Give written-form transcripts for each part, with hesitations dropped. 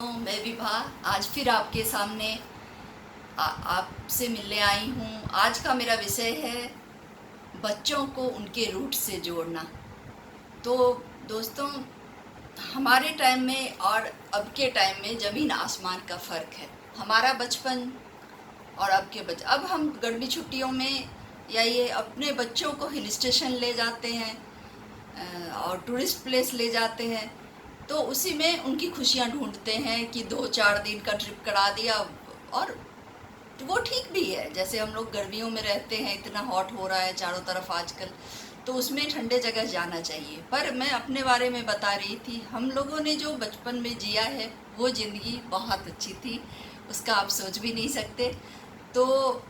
मैं विभा आज फिर आपके सामने आपसे मिलने आई हूँ। आज का मेरा विषय है बच्चों को उनके रूट से जोड़ना। तो दोस्तों, हमारे टाइम में और अब के टाइम में ज़मीन आसमान का फ़र्क है। हमारा बचपन और अब हम गर्मी छुट्टियों में या ये अपने बच्चों को हिल स्टेशन ले जाते हैं और टूरिस्ट प्लेस ले जाते हैं, तो उसी में उनकी खुशियाँ ढूंढते हैं कि 2-4 दिन का ट्रिप करा दिया। और वो ठीक भी है, जैसे हम लोग गर्मियों में रहते हैं, इतना हॉट हो रहा है चारों तरफ आजकल, तो उसमें ठंडे जगह जाना चाहिए। पर मैं अपने बारे में बता रही थी, हम लोगों ने जो बचपन में जिया है वो ज़िंदगी बहुत अच्छी थी, उसका आप सोच भी नहीं सकते। तो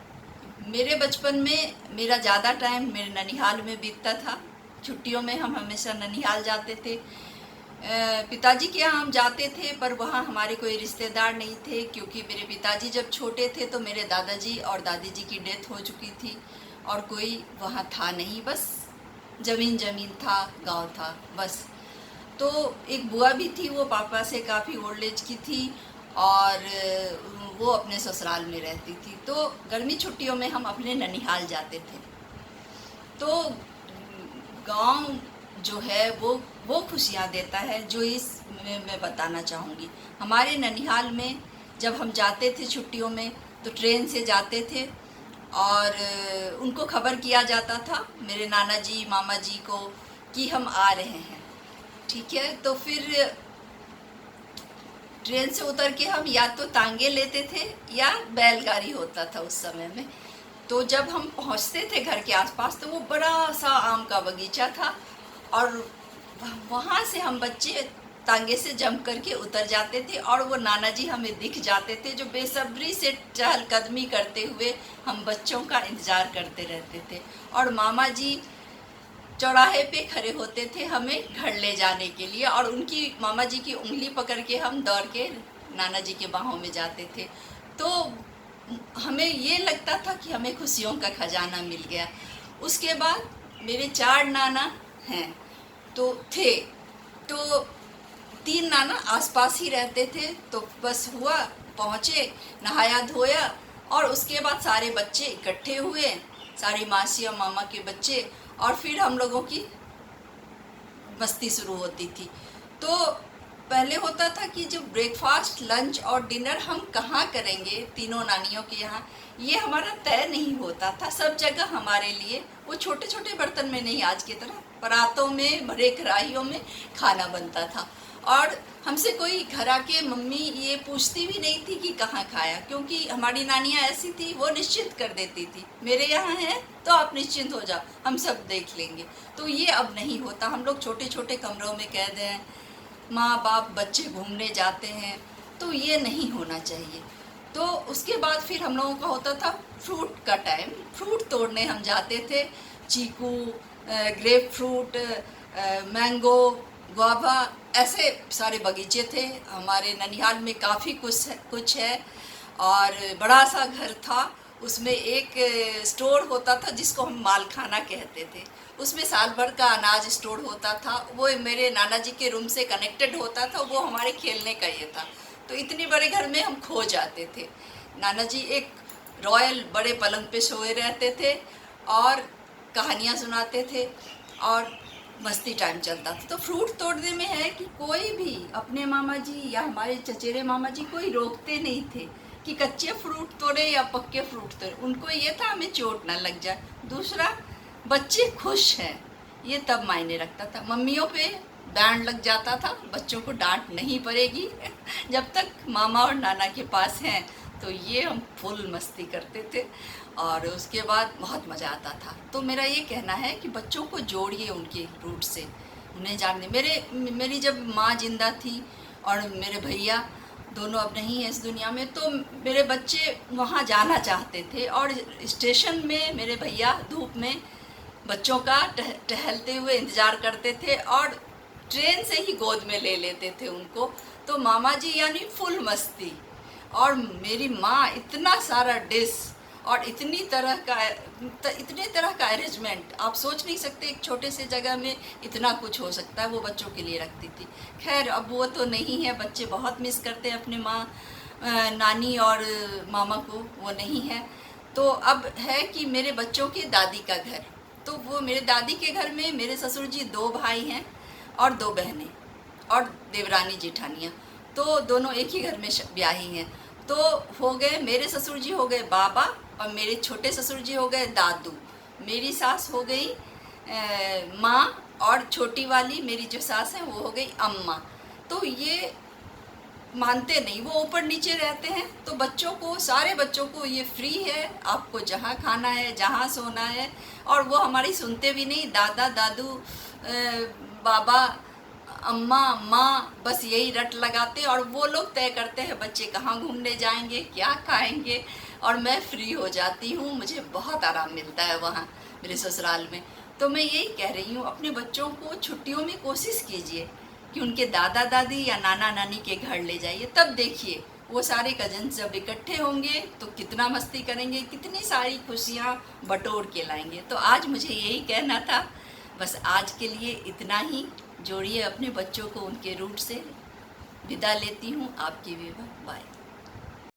मेरे बचपन में मेरा ज़्यादा टाइम मेरे ननिहाल में बीतता था। छुट्टियों में हम हमेशा ननिहाल जाते थे। पिताजी के यहाँ हम जाते थे, पर वहाँ हमारे कोई रिश्तेदार नहीं थे, क्योंकि मेरे पिताजी जब छोटे थे तो मेरे दादाजी और दादी जी की डेथ हो चुकी थी और कोई वहाँ था नहीं, बस ज़मीन था, गांव था बस। तो एक बुआ भी थी, वो पापा से काफ़ी ओल्ड एज की थी और वो अपने ससुराल में रहती थी। तो गर्मी छुट्टियों में हम अपने ननिहाल जाते थे। तो गांव जो है वो खुशियाँ देता है, जो इस मैं बताना चाहूँगी। हमारे ननिहाल में जब हम जाते थे छुट्टियों में तो ट्रेन से जाते थे और उनको खबर किया जाता था, मेरे नाना जी मामा जी को, कि हम आ रहे हैं। ठीक है, तो फिर ट्रेन से उतर के हम या तो तांगे लेते थे या बैलगाड़ी होता था उस समय में। तो जब हम पहुंचते थे घर के आसपास, तो वो बड़ा सा आम का बगीचा था और वहाँ से हम बच्चे तांगे से जंप करके उतर जाते थे और वो नाना जी हमें दिख जाते थे, जो बेसब्री से चहलकदमी करते हुए हम बच्चों का इंतज़ार करते रहते थे। और मामा जी चौराहे पे खड़े होते थे हमें घर ले जाने के लिए, और उनकी मामा जी की उंगली पकड़ के हम दौड़ के नाना जी के बाहों में जाते थे। तो हमें ये लगता था कि हमें खुशियों का खजाना मिल गया। उसके बाद मेरे 4 नाना हैं तो थे, तो 3 नाना आसपास ही रहते थे। तो बस हुआ, पहुँचे, नहाया धोया और उसके बाद सारे बच्चे इकट्ठे हुए, सारी मासी और मामा के बच्चे, और फिर हम लोगों की मस्ती शुरू होती थी। तो पहले होता था कि जो ब्रेकफास्ट, लंच और डिनर हम कहाँ करेंगे तीनों नानियों के यहाँ, ये हमारा तय नहीं होता था। सब जगह हमारे लिए वो छोटे छोटे बर्तन में नहीं, आज की तरह परातों में, बड़े कढ़ाइयों में खाना बनता था। और हमसे कोई घर आके मम्मी ये पूछती भी नहीं थी कि कहाँ खाया, क्योंकि हमारी नानियाँ ऐसी थी, वो निश्चित कर देती थी, मेरे यहाँ है तो आप निश्चिंत हो जाओ, हम सब देख लेंगे। तो ये अब नहीं होता। हम लोग छोटे छोटे कमरों में कैद हैं, माँ बाप बच्चे घूमने जाते हैं, तो ये नहीं होना चाहिए। तो उसके बाद फिर हम लोगों का होता था फ्रूट का टाइम, फ्रूट तोड़ने हम जाते थे। चीकू, ग्रेप फ्रूट, मैंगो, गुआवा, ऐसे सारे बगीचे थे हमारे ननिहाल में। काफ़ी कुछ है और बड़ा सा घर था, उसमें एक स्टोर होता था जिसको हम मालखाना कहते थे। उसमें साल भर का अनाज स्टोर होता था। वो मेरे नाना जी के रूम से कनेक्टेड होता था, वो हमारे खेलने का ये था। तो इतने बड़े घर में हम खो जाते थे। नाना जी एक रॉयल बड़े पलंग पे सोए रहते थे और कहानियाँ सुनाते थे और मस्ती टाइम चलता था। तो फ्रूट तोड़ने में है कि कोई भी, अपने मामा जी या हमारे चचेरे मामा जी, कोई रोकते नहीं थे कि कच्चे फ्रूट तोड़े या पक्के फ्रूट तोड़े। उनको ये था हमें चोट ना लग जाए। दूसरा, बच्चे खुश हैं, ये तब मायने रखता था। मम्मियों पे डांट लग जाता था, बच्चों को डांट नहीं पड़ेगी जब तक मामा और नाना के पास हैं। तो ये हम फुल मस्ती करते थे और उसके बाद बहुत मज़ा आता था। तो मेरा ये कहना है कि बच्चों को जोड़िए उनके रूट से, उन्हें जानने। मेरी जब माँ जिंदा थी और मेरे भैया दोनों अब नहीं है इस दुनिया में, तो मेरे बच्चे वहाँ जाना चाहते थे और स्टेशन में मेरे भैया धूप में बच्चों का टहलते हुए इंतज़ार करते थे और ट्रेन से ही गोद में ले लेते थे उनको। तो मामा जी यानी फुल मस्ती, और मेरी माँ इतना सारा डिश और इतनी तरह का इतने तरह का अरेंजमेंट आप सोच नहीं सकते, एक छोटे से जगह में इतना कुछ हो सकता है, वो बच्चों के लिए रखती थी। खैर अब वो तो नहीं है, बच्चे बहुत मिस करते हैं अपने माँ नानी और मामा को, वो नहीं है। तो अब है कि मेरे बच्चों के दादी का घर, तो वो मेरे दादी के घर में मेरे ससुर जी 2 भाई हैं और 2 बहनें और देवरानी जेठानियाँ, तो दोनों एक ही घर में ब्याही हैं। तो हो गए, मेरे ससुर जी हो गए बाबा और मेरे छोटे ससुर जी हो गए दादू, मेरी सास हो गई माँ और छोटी वाली मेरी जो सास है वो हो गई अम्मा। तो ये मानते नहीं, वो ऊपर नीचे रहते हैं। तो बच्चों को, सारे बच्चों को ये फ्री है, आपको जहाँ खाना है जहाँ सोना है, और वो हमारी सुनते भी नहीं। दादा दादू बाबा अम्मा माँ बस यही रट लगाते, और वो लोग तय करते हैं बच्चे कहाँ घूमने जाएंगे, क्या खाएंगे, और मैं फ्री हो जाती हूँ। मुझे बहुत आराम मिलता है वहाँ मेरे ससुराल में। तो मैं यही कह रही हूँ, अपने बच्चों को छुट्टियों में कोशिश कीजिए कि उनके दादा दादी या नाना नानी के घर ले जाइए, तब देखिए वो सारे कजन्स जब इकट्ठे होंगे तो कितना मस्ती करेंगे, कितनी सारी खुशियाँ बटोर के लाएंगे। तो आज मुझे यही कहना था, बस आज के लिए इतना ही। जोड़िए अपने बच्चों को उनके रूट से। विदा लेती हूँ, आपकी विभा, बाय।